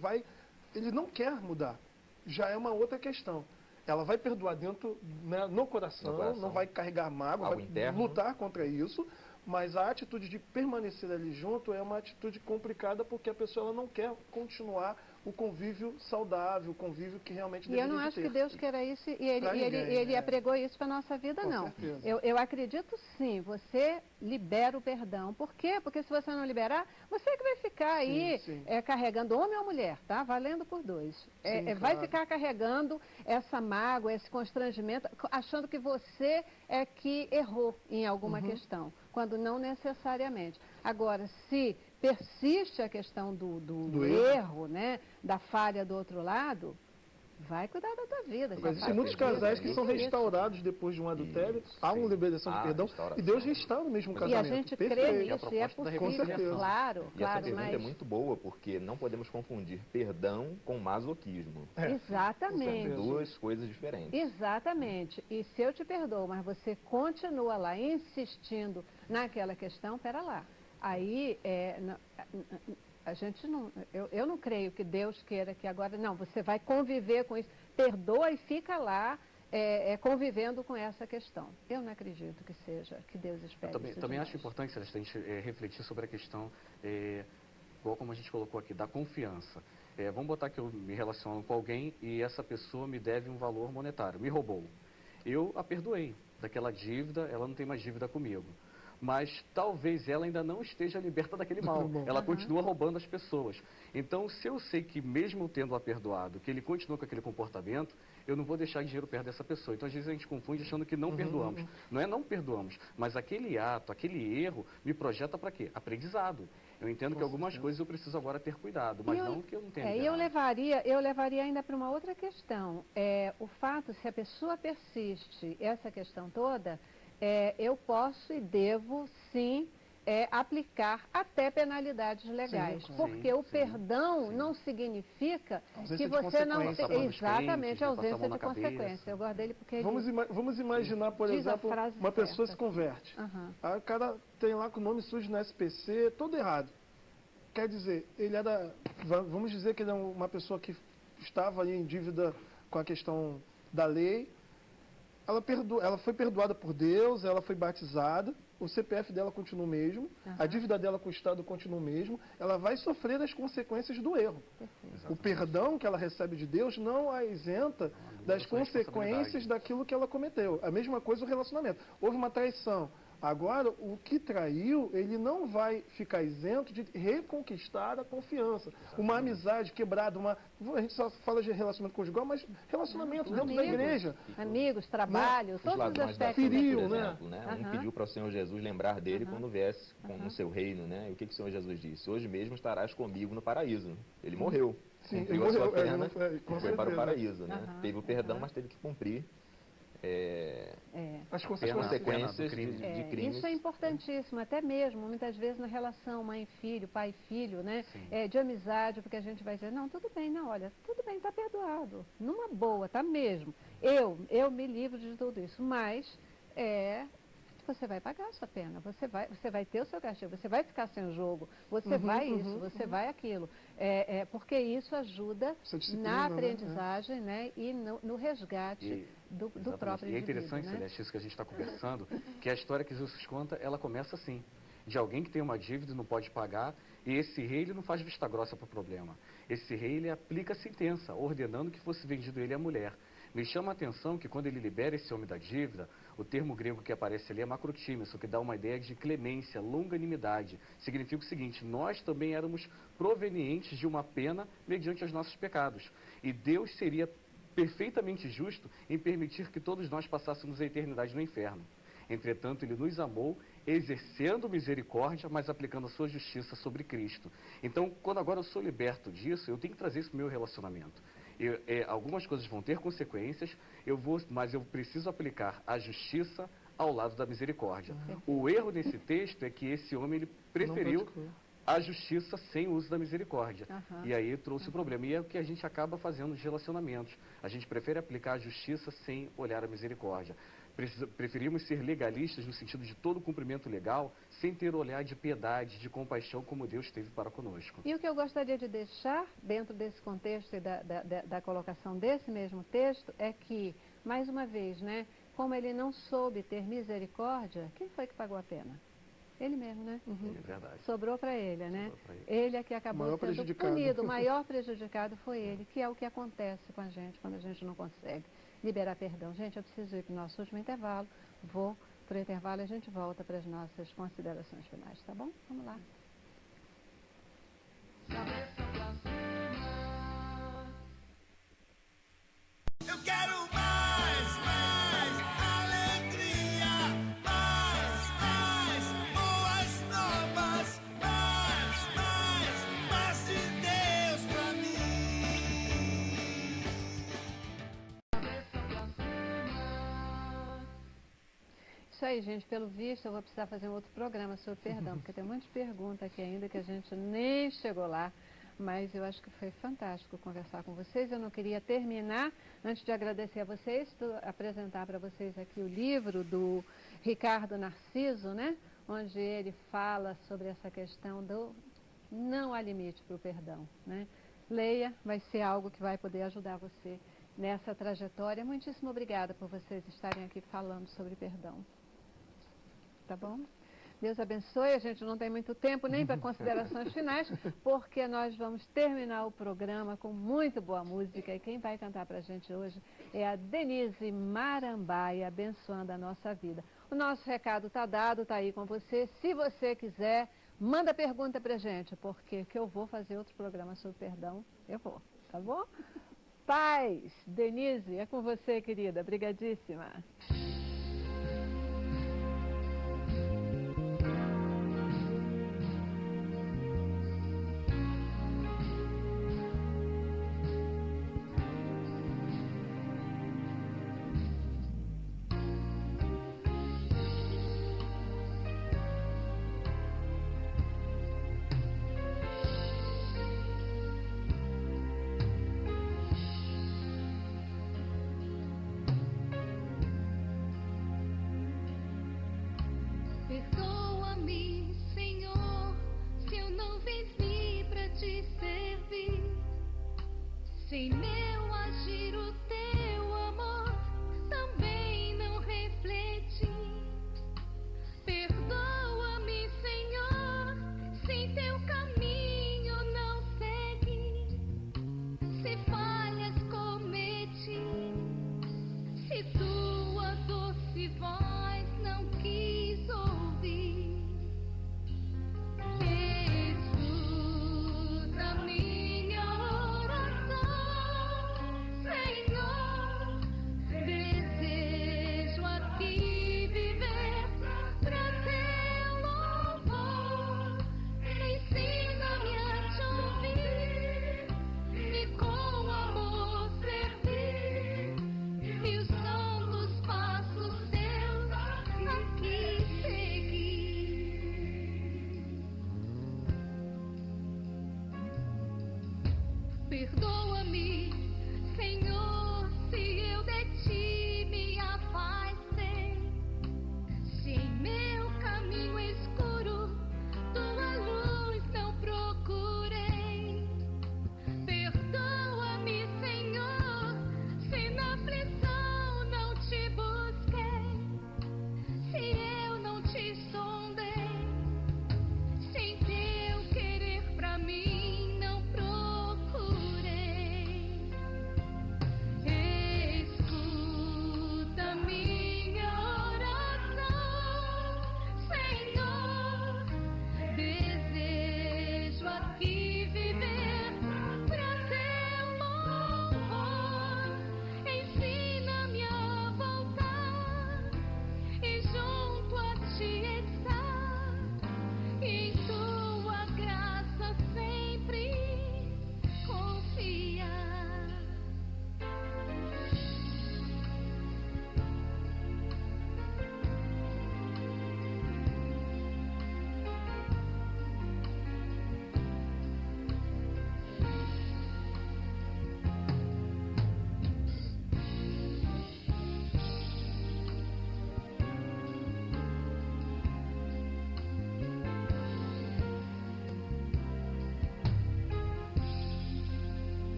ele não quer mudar, já é uma outra questão. Ela vai perdoar dentro, né, no coração, não vai carregar mágoa, Algo vai interno. lutar contra isso, mas a atitude de permanecer ali junto é uma atitude complicada, porque a pessoa ela não quer continuar o convívio saudável, o convívio que realmente E eu não deveria acho ter. que Deus queira isso, e Pra ninguém, ele é. apregou isso para a nossa vida, Com não. certeza. Eu acredito sim, você libera o perdão. Por quê? Porque se você não liberar, você que vai ficar aí Sim. carregando, homem ou mulher, tá? Valendo por dois. Sim, Vai claro. ficar carregando essa mágoa, esse constrangimento, achando que você é que errou em alguma questão, quando não necessariamente. Agora, se persiste a questão do erro, né, da falha do outro lado, vai cuidar da tua vida. Mas se existem muitos afasta casais disso, que são isso. restaurados depois de um adultério, Isso, há uma sim. liberação de perdão, Restauração. e Deus restaura o mesmo E a casamento. gente crê Perfeito. nisso, e é proposta da possível, reconciliação. claro, E essa claro, pergunta mas... é muito boa, porque não podemos confundir perdão com masoquismo. Exatamente. São duas coisas diferentes. Exatamente. E se eu te perdoo, mas você continua lá insistindo naquela questão, pera lá. Aí, a gente não... Eu não creio que Deus queira que agora... Não, você vai conviver com isso. Perdoa e fica lá convivendo com essa questão. Eu não acredito que Deus espere isso de Também nós. acho importante, Celeste, a gente refletir sobre a questão igual como a gente colocou aqui, da confiança. Vamos botar que eu me relaciono com alguém e essa pessoa me deve um valor monetário, me roubou. Eu a perdoei daquela dívida, ela não tem mais dívida comigo. Mas talvez ela ainda não esteja liberta daquele mal. Ela continua roubando as pessoas. Então, se eu sei que mesmo tendo-a perdoado, que ele continua com aquele comportamento, eu não vou deixar dinheiro perto dessa pessoa. Então, às vezes a gente confunde achando que não perdoamos. Não é não perdoamos, mas aquele ato, aquele erro, me projeta para quê? Aprendizado. Eu entendo que algumas coisas eu preciso agora ter cuidado, mas não que eu não tenha. E eu levaria ainda para uma outra questão. O fato, se a pessoa persiste, essa questão toda, eu posso e devo, sim, aplicar até penalidades legais. Sim, porque o perdão não significa que você não tem... Exatamente, a ausência de consequência. Eu gosto dele porque ele... Vamos imaginar, por exemplo, uma pessoa se converte. Aí o cara tem lá com o nome sujo na SPC, todo errado. Quer dizer, ele era... Vamos dizer que ele é uma pessoa que estava aí em dívida com a questão da lei. Ela foi perdoada por Deus, ela foi batizada, o CPF dela continua o mesmo, a dívida dela com o Estado continua o mesmo, ela vai sofrer as consequências do erro. O perdão que ela recebe de Deus não a isenta das consequências daquilo que ela cometeu. A mesma coisa o relacionamento. Houve uma traição. Agora, o que traiu, ele não vai ficar isento de reconquistar a confiança. Uma amizade quebrada, a gente só fala de relacionamento conjugal, mas relacionamento dentro da igreja. Amigos, trabalho, todos os aspectos. Feriu, por exemplo, né? Um pediu para o Senhor Jesus lembrar dele quando viesse no seu reino, né? E o que o Senhor Jesus disse? Hoje mesmo estarás comigo no paraíso. Ele morreu. Sim, cumpriu a sua pena e foi para o paraíso, né? Teve o perdão, mas teve que cumprir as consequências de crimes. Isso é importantíssimo, até mesmo, muitas vezes na relação mãe-filho, pai-filho, né? De amizade, porque a gente vai dizer, não, tudo bem, não, olha, tudo bem, está perdoado, numa boa, tá mesmo. Eu me livro de tudo isso, mas você vai pagar a sua pena, você vai ter o seu castigo, você vai ficar sem o jogo, você vai isso, você vai aquilo. Porque isso ajuda na aprendizagem, né? E no resgate do próprio indivíduo. E é interessante, Celeste, isso que a gente está conversando, que a história que Jesus conta, ela começa assim, de alguém que tem uma dívida e não pode pagar, e esse rei ele não faz vista grossa para o problema. Esse rei ele aplica a sentença, ordenando que fosse vendido ele à mulher. Me chama a atenção que quando ele libera esse homem da dívida, o termo grego que aparece ali é macrotímeso, que dá uma ideia de clemência, longanimidade. Significa o seguinte, nós também éramos provenientes de uma pena mediante os nossos pecados. E Deus seria perfeitamente justo em permitir que todos nós passássemos a eternidade no inferno. Entretanto, ele nos amou, exercendo misericórdia, mas aplicando a sua justiça sobre Cristo. Então, quando agora eu sou liberto disso, eu tenho que trazer isso para o meu relacionamento. Algumas coisas vão ter consequências, mas eu preciso aplicar a justiça ao lado da misericórdia. O erro nesse texto é que esse homem ele preferiu a justiça sem o uso da misericórdia. E aí trouxe o problema. E é o que a gente acaba fazendo nos relacionamentos. A gente prefere aplicar a justiça sem olhar a misericórdia. Preferimos ser legalistas no sentido de todo cumprimento legal, sem ter olhar de piedade, de compaixão, como Deus teve para conosco. E o que eu gostaria de deixar, dentro desse contexto e da colocação desse mesmo texto, é que, mais uma vez, né, como ele não soube ter misericórdia, quem foi que pagou a pena? Ele mesmo, né? É verdade. Sobrou para ele, né? Ele é que acabou sendo punido. O maior prejudicado foi ele, que é o que acontece com a gente quando a gente não consegue liberar perdão. Gente, eu preciso ir para o nosso último intervalo. Vou para o intervalo e a gente volta para as nossas considerações finais, tá bom? Vamos lá. Eu quero mais alegria, mais boas novas, mais de Deus pra mim. Isso aí, gente. Pelo visto, eu vou precisar fazer um outro programa sobre perdão, porque tem muitas perguntas aqui ainda que a gente nem chegou lá. Mas eu acho que foi fantástico conversar com vocês. Eu não queria terminar, antes de agradecer a vocês, apresentar para vocês aqui o livro do Ricardo Narciso, né? Onde ele fala sobre essa questão do não há limite para o perdão, né? Leia, vai ser algo que vai poder ajudar você nessa trajetória. Muitíssimo obrigada por vocês estarem aqui falando sobre perdão. Tá bom? Deus abençoe, a gente não tem muito tempo nem para considerações finais, porque nós vamos terminar o programa com muito boa música. E quem vai cantar para a gente hoje é a Denise Marambaia, abençoando a nossa vida. O nosso recado está dado, está aí com você. Se você quiser, manda pergunta para a gente, porque que eu vou fazer outro programa sobre perdão, eu vou, tá bom? Paz, Denise, é com você, querida. Obrigadíssima. Perdoa-me, Senhor, se eu não vivi pra te servir. Sem meu agir o teu amor também não refleti. Perdoa-me, Senhor, se teu caminho não segui. Se falhas cometi, se tua doce voz não quis ouvir. Escuta minha oração, Senhor. Desejo aqui viver pra teu louvor. Ensina-me a te ouvir e com amor servir. E os santos passos teus aqui seguir. Perdoa-me, Senhor.